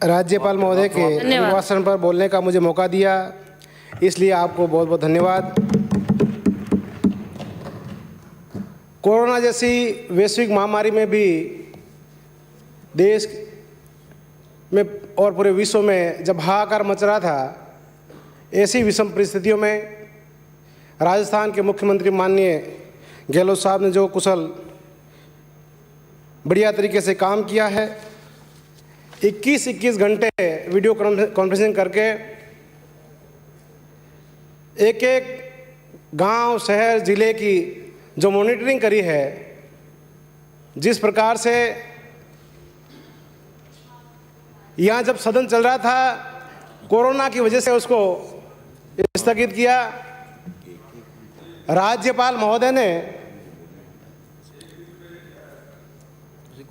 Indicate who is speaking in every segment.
Speaker 1: राज्यपाल महोदय के अभिभाषण पर बोलने का मुझे मौका दिया, इसलिए आपको बहुत बहुत धन्यवाद। कोरोना जैसी वैश्विक महामारी में भी देश में और पूरे विश्व में जब हाहाकार मच रहा था, ऐसी विषम परिस्थितियों में राजस्थान के मुख्यमंत्री माननीय गहलोत साहब ने जो कुशल बढ़िया तरीके से काम किया है, 21 घंटे वीडियो कॉन्फ्रेंसिंग करके एक एक गांव, शहर, ज़िले की जो मॉनिटरिंग करी है, जिस प्रकार से यहाँ जब सदन चल रहा था, कोरोना की वजह से उसको स्थगित किया, राज्यपाल महोदय ने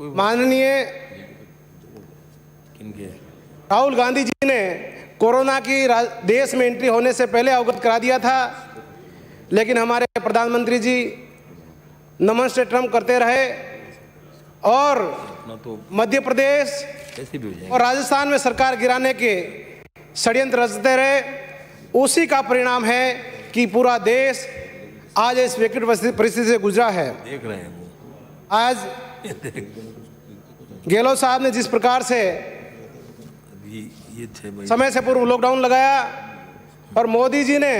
Speaker 1: माननीय राहुल गांधी जी ने कोरोना की देश में एंट्री होने से पहले अवगत करा दिया था, लेकिन हमारे प्रधानमंत्री जी नमस्ते ट्रम्प करते रहे और मध्य प्रदेश और राजस्थान में सरकार गिराने के षड्यंत्र रचते रहे। उसी का परिणाम है कि पूरा देश आज इस विकट परिस्थिति से गुजरा है। देख रहे हैं वो आज गहलोत साहब ने जिस प्रकार से समय से पूर्व लॉकडाउन लगाया और मोदी जी ने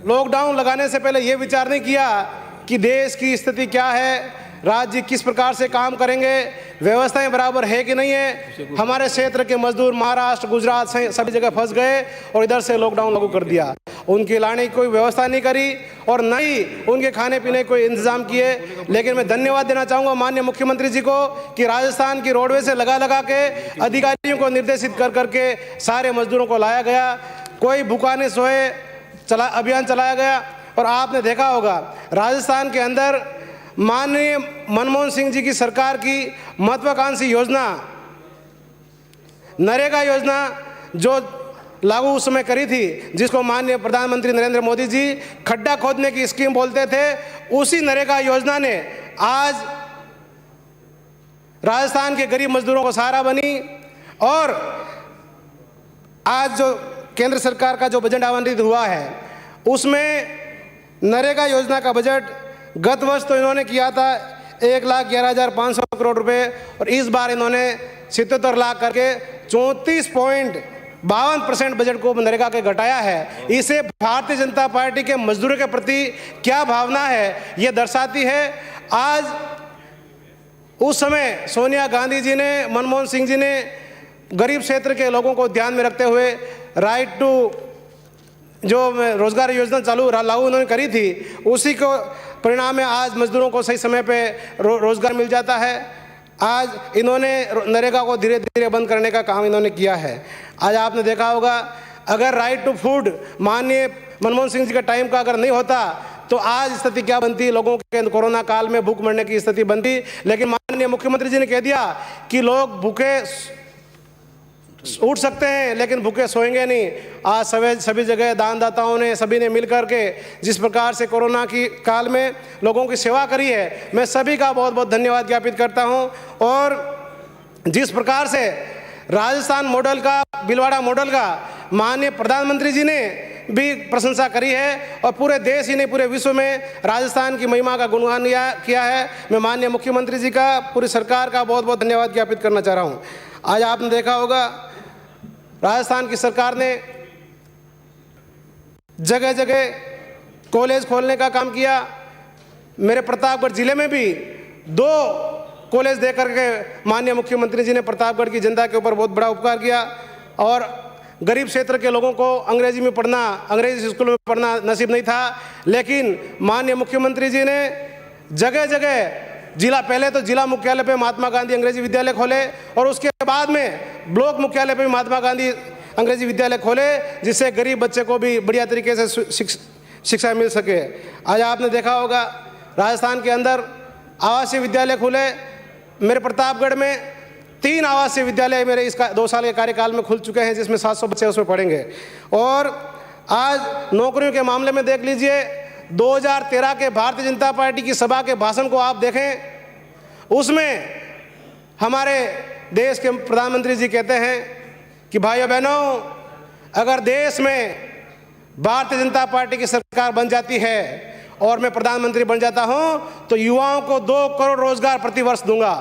Speaker 1: लॉकडाउन लगाने से पहले ये विचार नहीं किया कि देश की स्थिति क्या है, राज्य किस प्रकार से काम करेंगे, व्यवस्थाएं बराबर है कि नहीं है। हमारे क्षेत्र के मजदूर महाराष्ट्र, गुजरात सभी जगह फंस गए और इधर से लॉकडाउन लागू कर दिया। उनके लाने की कोई व्यवस्था नहीं करी और न ही उनके खाने पीने कोई इंतजाम किए। लेकिन मैं धन्यवाद देना चाहूँगा माननीय मुख्यमंत्री जी को कि राजस्थान की रोडवे से लगा के अधिकारियों को निर्देशित कर करके सारे मजदूरों को लाया गया। कोई भूखा नहीं सोए अभियान चलाया गया। और आपने देखा होगा राजस्थान के अंदर माननीय मनमोहन सिंह जी की सरकार की महत्वाकांक्षी योजना नरेगा योजना जो लागू उस समय करी थी, जिसको माननीय प्रधानमंत्री नरेंद्र मोदी जी खड्डा खोदने की स्कीम बोलते थे, उसी नरेगा योजना ने आज राजस्थान के गरीब मजदूरों को सहारा बनी। और आज जो केंद्र सरकार का जो बजट आवंटित हुआ है, उसमें नरेगा योजना का बजट गत वर्ष तो इन्होंने किया था 1,11,500 करोड़ रुपए और इस बार इन्होंने 77 लाख करके 34.52% बजट को नरेगा के घटाया है। इसे भारतीय जनता पार्टी के मजदूरों के प्रति क्या भावना है, ये दर्शाती है। आज उस समय सोनिया गांधी जी ने, मनमोहन सिंह जी ने गरीब क्षेत्र के लोगों को ध्यान में रखते हुए राइट टू जो रोजगार योजना लागू उन्होंने करी थी, उसी को परिणाम में आज मजदूरों को सही समय पे रोजगार मिल जाता है। आज इन्होंने नरेगा को धीरे धीरे बंद करने का काम इन्होंने किया है। आज आपने देखा होगा अगर राइट टू फूड माननीय मनमोहन सिंह जी का टाइम का अगर नहीं होता तो आज स्थिति क्या बनती, लोगों के कोरोना काल में भूख मरने की स्थिति बनती। लेकिन माननीय मुख्यमंत्री जी ने कह दिया कि लोग भूखे उठ सकते हैं लेकिन भूखे सोएंगे नहीं। आज सभी जगह दानदाताओं ने, सभी ने मिलकर के जिस प्रकार से कोरोना की काल में लोगों की सेवा करी है, मैं सभी का बहुत बहुत धन्यवाद ज्ञापित करता हूं। और जिस प्रकार से राजस्थान मॉडल का, भीलवाड़ा मॉडल का माननीय प्रधानमंत्री जी ने भी प्रशंसा करी है और पूरे देश ही नहीं पूरे विश्व में राजस्थान की महिमा का गुणगान किया है। मैं माननीय मुख्यमंत्री जी का, पूरी सरकार का बहुत बहुत धन्यवाद ज्ञापित करना चाह रहा हूँ। आज आपने देखा होगा राजस्थान की सरकार ने जगह जगह कॉलेज खोलने का काम किया। मेरे प्रतापगढ़ जिले में भी 2 कॉलेज दे करके माननीय मुख्यमंत्री जी ने प्रतापगढ़ की जनता के ऊपर बहुत बड़ा उपकार किया और गरीब क्षेत्र के लोगों को अंग्रेजी में पढ़ना, अंग्रेजी स्कूल में पढ़ना नसीब नहीं था, लेकिन माननीय मुख्यमंत्री जी ने जगह जगह पहले तो जिला मुख्यालय पे महात्मा गांधी अंग्रेजी विद्यालय खोले और उसके बाद में ब्लॉक मुख्यालय पे महात्मा गांधी अंग्रेजी विद्यालय खोले, जिससे गरीब बच्चे को भी बढ़िया तरीके से शिक्षा मिल सके। आज आपने देखा होगा राजस्थान के अंदर आवासीय विद्यालय खुले। मेरे प्रतापगढ़ में 3 आवासीय विद्यालय मेरे इस 2 साल के कार्यकाल में खुल चुके हैं, जिसमें 700 बच्चे उसमें पढ़ेंगे। और आज नौकरियों के मामले में देख लीजिए, 2013 के भारतीय जनता पार्टी की सभा के भाषण को आप देखें, उसमें हमारे देश के प्रधानमंत्री जी कहते हैं कि भाइयों बहनों, अगर देश में भारतीय जनता पार्टी की सरकार बन जाती है और मैं प्रधानमंत्री बन जाता हूं तो युवाओं को 2 करोड़ रोजगार प्रतिवर्ष दूंगा।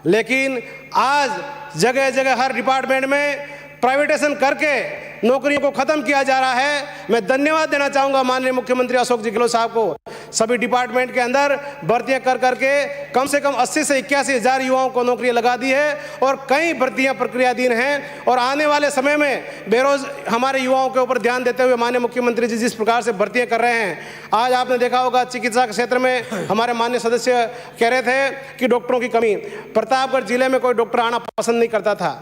Speaker 1: लेकिन आज जगह जगह हर डिपार्टमेंट में प्राइवेटाइजेशन करके नौकरियों को खत्म किया जा रहा है। मैं धन्यवाद देना चाहूंगा माननीय मुख्यमंत्री अशोक जी गहलोत साहब को। सभी डिपार्टमेंट के अंदर भर्तियां कर करके कम से कम 80 से 81 हज़ार युवाओं को नौकरी लगा दी है और कई भर्तियां प्रक्रियाधीन हैं। और आने वाले समय में हमारे युवाओं के ऊपर ध्यान देते हुए माननीय मुख्यमंत्री जी जिस प्रकार से भर्तियां कर रहे हैं, आज आपने देखा होगा चिकित्सा के क्षेत्र में हमारे माननीय सदस्य कह रहे थे कि डॉक्टरों की कमी। प्रतापगढ़ जिले में कोई डॉक्टर आना पसंद नहीं करता था,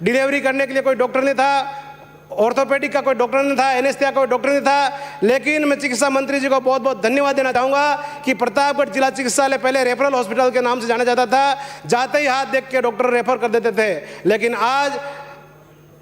Speaker 1: डिलीवरी करने के लिए कोई डॉक्टर नहीं था, ऑर्थोपेडिक का कोई डॉक्टर नहीं था, एनेस्थीसिया का कोई डॉक्टर नहीं था। लेकिन मैं चिकित्सा मंत्री जी को बहुत बहुत धन्यवाद देना चाहूँगा कि प्रतापगढ़ जिला चिकित्सालय पहले रेफरल हॉस्पिटल के नाम से जाना जाता था, जाते ही हाथ देख के डॉक्टर रेफर कर देते थे। लेकिन आज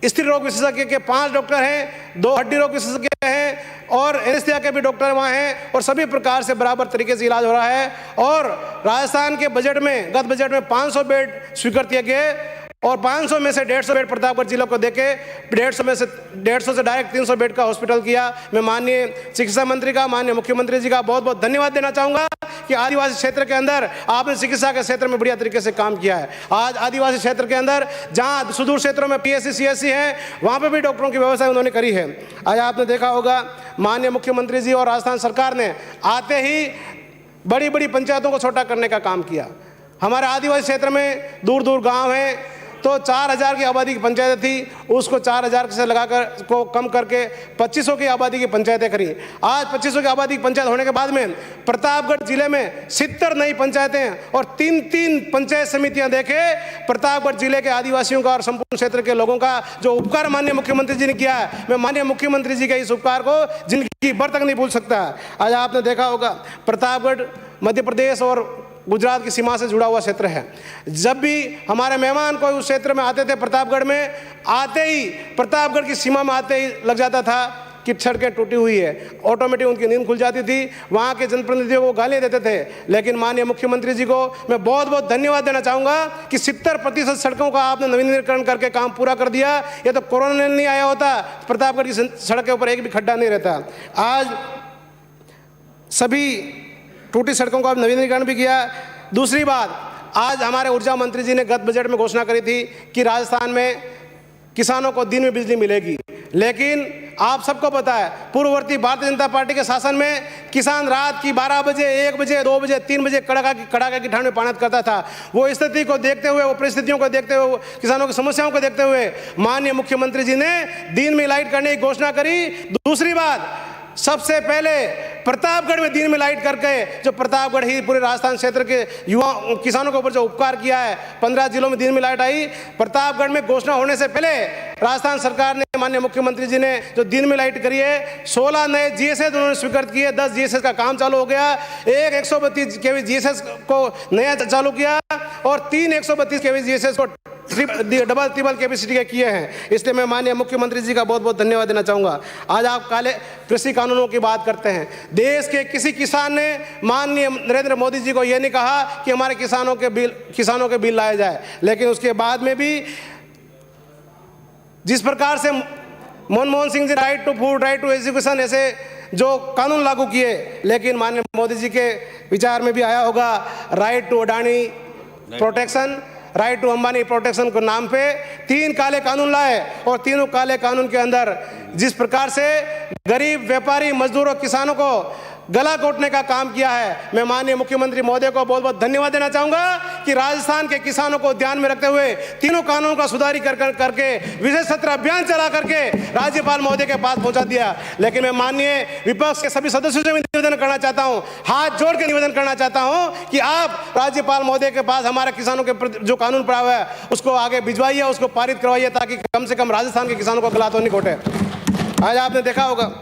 Speaker 1: स्त्री रोग विशेषज्ञ के 5 डॉक्टर हैं, 2 हड्डी रोग विशेषज्ञ हैं और एनेस्थीसिया के भी डॉक्टर वहाँ हैं और सभी प्रकार से बराबर तरीके से इलाज हो रहा है। और राजस्थान के बजट में, गत बजट में 500 बेड स्वीकृत किए गए और 500 में से 150 बेड प्रतापगढ़ जिले को देके 150 से डायरेक्ट 300 बेड का हॉस्पिटल किया। मैं माननीय चिकित्सा मंत्री का, माननीय मुख्यमंत्री जी का बहुत बहुत धन्यवाद देना चाहूँगा कि आदिवासी क्षेत्र के अंदर आपने चिकित्सा के क्षेत्र में बढ़िया तरीके से काम किया है। आज आदिवासी क्षेत्र के अंदर जहाँ सुदूर क्षेत्रों में PSC CSC है, वहाँ पर भी डॉक्टरों की व्यवस्था उन्होंने करी है। आज आपने देखा होगा माननीय मुख्यमंत्री जी और राजस्थान सरकार ने आते ही बड़ी बड़ी पंचायतों को छोटा करने का काम किया। हमारे आदिवासी क्षेत्र में दूर दूर गाँव हैं तो 4000 की आबादी की पंचायत थी, उसको 4000 से लगाकर को कम करके 2500 की आबादी की पंचायतें करी। आज 2500 की आबादी की पंचायत होने के बाद में प्रतापगढ़ जिले में 70 नई पंचायतें और 3 पंचायत समितियां देखे प्रतापगढ़ जिले के आदिवासियों का और संपूर्ण क्षेत्र के लोगों का जो उपकार माननीय मुख्यमंत्री जी ने किया है, मैं माननीय मुख्यमंत्री जी के इस उपकार को जिंदगी भर तक नहीं भूल सकता। आज आपने देखा होगा प्रतापगढ़ मध्य प्रदेश और गुजरात की सीमा से जुड़ा हुआ क्षेत्र है। जब भी हमारे मेहमान कोई उस क्षेत्र में आते थे प्रतापगढ़ में, आते ही प्रतापगढ़ की सीमा में आते ही लग जाता था कि सड़कें टूटी हुई है, ऑटोमेटिक उनकी नींद खुल जाती थी। वहाँ के जनप्रतिनिधियों को गालियाँ देते थे। लेकिन माननीय मुख्यमंत्री जी को मैं बहुत बहुत धन्यवाद देना चाहूँगा कि 70% सड़कों का आपने नवीनीकरण करके काम पूरा कर दिया। ये तो कोरोना नहीं आया होता, प्रतापगढ़ की सड़क के ऊपर एक भी खड्डा नहीं रहता। आज सभी टूटी सड़कों का नवीनीकरण भी किया। दूसरी बात, आज हमारे ऊर्जा मंत्री जी ने गत बजट में घोषणा करी थी कि राजस्थान में किसानों को दिन में बिजली मिलेगी। लेकिन आप सबको पता है पूर्ववर्ती भारतीय जनता पार्टी के शासन में किसान रात की 12 बजे, 1 बजे, 2 बजे, 3 बजे कड़ाका की ठंड में पानत करता था। वो स्थिति को देखते हुए, वो परिस्थितियों को देखते हुए, किसानों की समस्याओं को देखते हुए माननीय मुख्यमंत्री जी ने दिन में लाइट करने की घोषणा करी। दूसरी बात, सबसे पहले प्रतापगढ़ में दिन में लाइट करके जो प्रतापगढ़ ही पूरे राजस्थान क्षेत्र के युवा किसानों के ऊपर जो उपकार किया है, 15 जिलों में दिन में लाइट आई। प्रतापगढ़ में घोषणा होने से पहले राजस्थान सरकार ने, माननीय मुख्यमंत्री जी ने जो दिन में लाइट करी है, 16 नए GSS उन्होंने स्वीकृत किए, 10 GSS का काम चालू हो गया, एक 132 kV GSS को नया चालू किया और 3 132 kV GSS को डबल ट्रिपल कैपेसिटी के किए हैं। इसलिए मैं माननीय मुख्यमंत्री जी का बहुत बहुत धन्यवाद देना चाहूँगा। आज आप काले कृषि कानूनों की बात करते हैं। देश के किसी किसान ने माननीय नरेंद्र मोदी जी को यह नहीं कहा कि हमारे किसानों के बिल लाए जाए, लेकिन उसके बाद में भी जिस प्रकार से Manmohan Singh ji right to food, right to education ऐसे जो कानून लागू किए, लेकिन माननीय मोदी जी के विचार में भी आया होगा right to Adani protection, right to Ambani protection के नाम पे 3 काले कानून लाए और तीनों काले कानून के अंदर जिस प्रकार से गरीब व्यापारी, मजदूरों, किसानों को गला घोटने का काम किया है, मैं माननीय मुख्यमंत्री महोदय को बहुत बहुत धन्यवाद देना चाहूंगा कि राजस्थान के किसानों को ध्यान में रखते हुए तीनों कानूनों का सुधारी करके विशेष सत्र अभियान चला करके राज्यपाल महोदय के पास पहुंचा दिया। लेकिन मैं माननीय विपक्ष के सभी सदस्यों से निवेदन करना चाहता हूं, हाथ जोड़ के निवेदन करना चाहता हूं कि आप राज्यपाल महोदय के पास हमारे किसानों के जो कानून पड़ा हुआ है उसको आगे भिजवाइए, उसको पारित करवाइए, ताकि कम से कम राजस्थान के किसानों को गला तो नहीं घोटे। आज आपने देखा होगा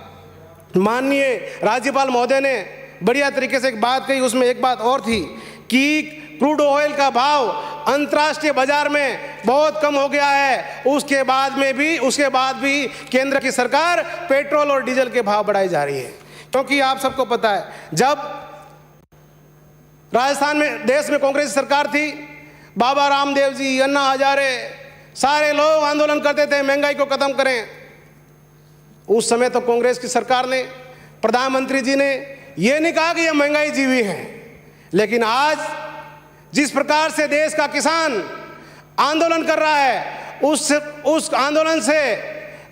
Speaker 1: माननीय राज्यपाल महोदय ने बढ़िया तरीके से एक बात कही, उसमें एक बात और थी कि क्रूड ऑयल का भाव अंतर्राष्ट्रीय बाजार में बहुत कम हो गया है, उसके बाद भी केंद्र की सरकार पेट्रोल और डीजल के भाव बढ़ाई जा रही है। क्योंकि आप सबको पता है जब राजस्थान में देश में कांग्रेस सरकार थी, बाबा रामदेव जी, अन्ना हजारे, सारे लोग आंदोलन करते थे महंगाई को खत्म करें। उस समय तो कांग्रेस की सरकार ने, प्रधानमंत्री जी ने ये नहीं कहा कि ये महंगाई जीवी है, लेकिन आज जिस प्रकार से देश का किसान आंदोलन कर रहा है, उस आंदोलन से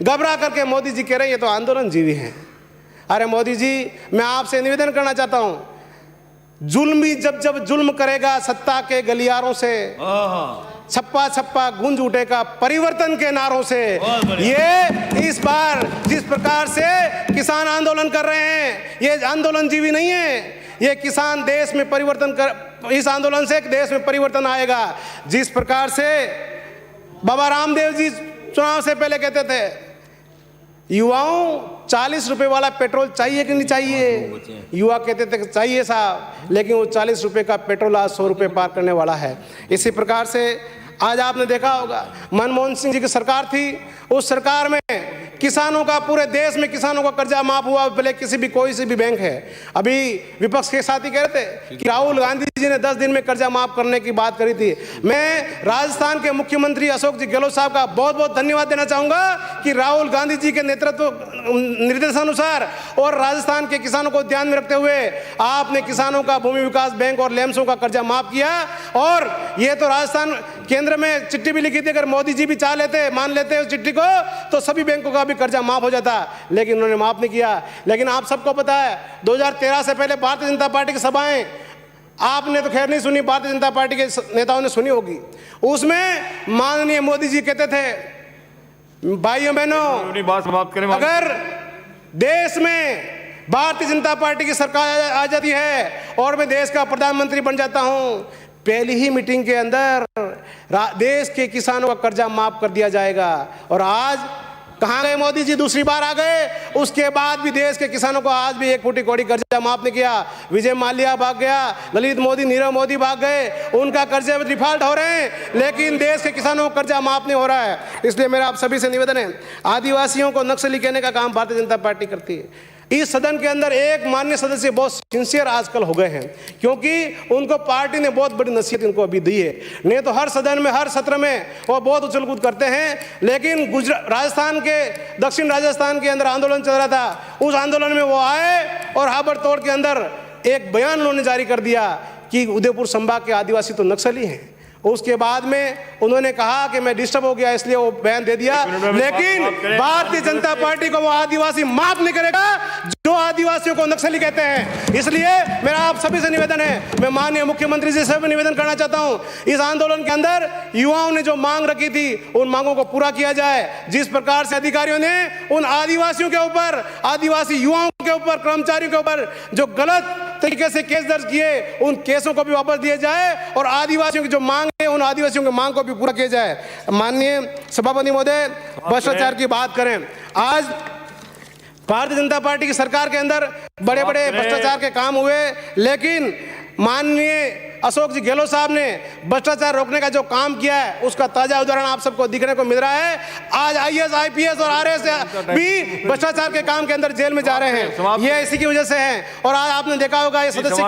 Speaker 1: घबरा करके मोदी जी कह रहे हैं ये तो आंदोलन जीवी है। अरे मोदी जी, मैं आपसे निवेदन करना चाहता हूं, जुल्मी जब जुल्म करेगा सत्ता के गलियारों से, छप्पा छप्पा गूंज उठेगा परिवर्तन के नारों से। ये इस बार जिस प्रकार से किसान आंदोलन कर रहे हैं, ये आंदोलन जीवी नहीं है, ये किसान देश में परिवर्तन कर, इस आंदोलन से देश में परिवर्तन आएगा। जिस प्रकार से बाबा रामदेव जी चुनाव से पहले कहते थे युवाओं 40 रुपए वाला पेट्रोल चाहिए कि नहीं चाहिए, युवा कहते थे चाहिए साहब, लेकिन वो 40 रुपए का पेट्रोल आज 100 रुपए पार करने वाला है। इसी प्रकार से आज आपने देखा होगा मनमोहन सिंह जी की सरकार थी, उस सरकार में किसानों का, पूरे देश में किसानों का कर्जा माफ हुआ, भले किसी भी कोई सी भी बैंक है। अभी विपक्ष के साथी कह रहे थे कि राहुल गांधी जी ने 10 दिन में कर्जा माफ करने की बात करी थी। मैं राजस्थान के मुख्यमंत्री अशोक जी गहलोत साहब का बहुत बहुत धन्यवाद देना चाहूंगा कि राहुल गांधी जी के नेतृत्व निर्देशानुसार और राजस्थान के किसानों को ध्यान में रखते हुए आपने किसानों का भूमि विकास बैंक और लैम्सों का कर्जा माफ किया। और ये तो राजस्थान केंद्र में चिट्ठी भी लिखी थी, अगर मोदी जी भी चाह लेते, मान लेते उस चिट्ठी को, तो सभी बैंकों का भी कर्जा माफ हो जाता, लेकिन उन्होंने माफ नहीं किया। लेकिन आप सबको पता है 2013 से पहले भारतीय जनता पार्टी की सभाएं आपने तो खैर नहीं सुनी, भारतीय जनता पार्टी के नेताओं ने सुनी होगी। उसमें माननीय मोदी जी कहते थे भाइयों बहनों, बात समाप्त करें, अगर देश में भारतीय जनता पार्टी की सरकार आ जाती है और मैं देश का प्रधानमंत्री बन जाता हूं, पहली ही मीटिंग के अंदर देश के किसानों का कर्जा माफ कर दिया जाएगा। और आज कहां गए मोदी जी, दूसरी बार आ गए, उसके बाद भी देश के किसानों को आज भी 1 फुटी कौड़ी कर्जा माफ नहीं किया। विजय माल्या भाग गया, ललित मोदी, नीरव मोदी भाग गए, उनका कर्जे डिफॉल्ट हो रहे हैं, लेकिन देश के किसानों को कर्जा माफ नहीं हो रहा है। इसलिए मेरा आप सभी से निवेदन है, आदिवासियों को नक्सली कहने का काम भारतीय जनता पार्टी करती है। इस सदन के अंदर एक माननीय सदस्य बहुत सिंसियर आजकल हो गए हैं, क्योंकि उनको पार्टी ने बहुत बड़ी नसीहत इनको अभी दी है। नहीं तो हर सदन में, हर सत्र में वो बहुत उछल कूद करते हैं। लेकिन राजस्थान के, दक्षिण राजस्थान के अंदर आंदोलन चल रहा था, उस आंदोलन में वो आए और हाबड़तोड़ के अंदर एक बयान उन्होंने जारी कर दिया कि उदयपुर संभाग के आदिवासी तो नक्सली हैं। उसके बाद में उन्होंने कहा कि मैं डिस्टर्ब हो गया, इसलिए वो बयान दे दिया। लेकिन भारतीय जनता पार्टी को वो आदिवासी माफ नहीं करेगा जो आदिवासियों को नक्सली कहते हैं। इसलिए मेरा आप सभी से निवेदन है, मैं माननीय मुख्यमंत्री जी से भी निवेदन करना चाहता हूं, इस आंदोलन के अंदर युवाओं ने जो मांग रखी थी उन मांगों को पूरा किया जाए। जिस प्रकार से अधिकारियों ने उन आदिवासियों के ऊपर, आदिवासी युवाओं के ऊपर, कर्मचारियों के ऊपर जो गलत तरीके से केस दर्ज किए, उन केसों को भी वापस दिए जाए और आदिवासियों की जो मांग है, उन आदिवासियों की मांग को भी पूरा किया जाए। माननीय सभापति महोदय, भ्रष्टाचार की बात करें, आज भारतीय जनता पार्टी की सरकार के अंदर बड़े बड़े भ्रष्टाचार के काम हुए, लेकिन माननीय अशोक जी गहलोत साहब ने भ्रष्टाचार रोकने का जो काम किया है उसका ताजा उदाहरण आप सबको दिखने को मिल रहा है। आज IAS, IPS और RS भी भ्रष्टाचार के काम के अंदर जेल में जा रहे हैं, ये इसी की वजह से है। और आज आपने देखा होगा, ये सदस्य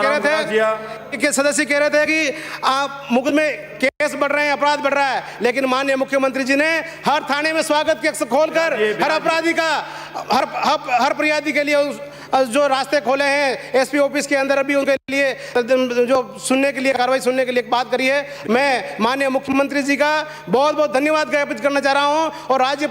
Speaker 1: कह रहे थे कि आप मुकदमे में केस बढ़ रहे हैं, अपराध बढ़ रहा है, लेकिन माननीय मुख्यमंत्री जी ने हर थाने में स्वागत कक्ष खोलकर हर अपराधी का, हर फरियादी के लिए जो रास्ते खोले हैं, SP ऑफिस के अंदर भी उनके लिए जो सुनने के लिए, कार्रवाई सुनने के लिए बात करी है। मैं माननीय मुख्यमंत्री जी का बहुत बहुत धन्यवाद ज्ञापित करना चाह रहा हूं और राज्य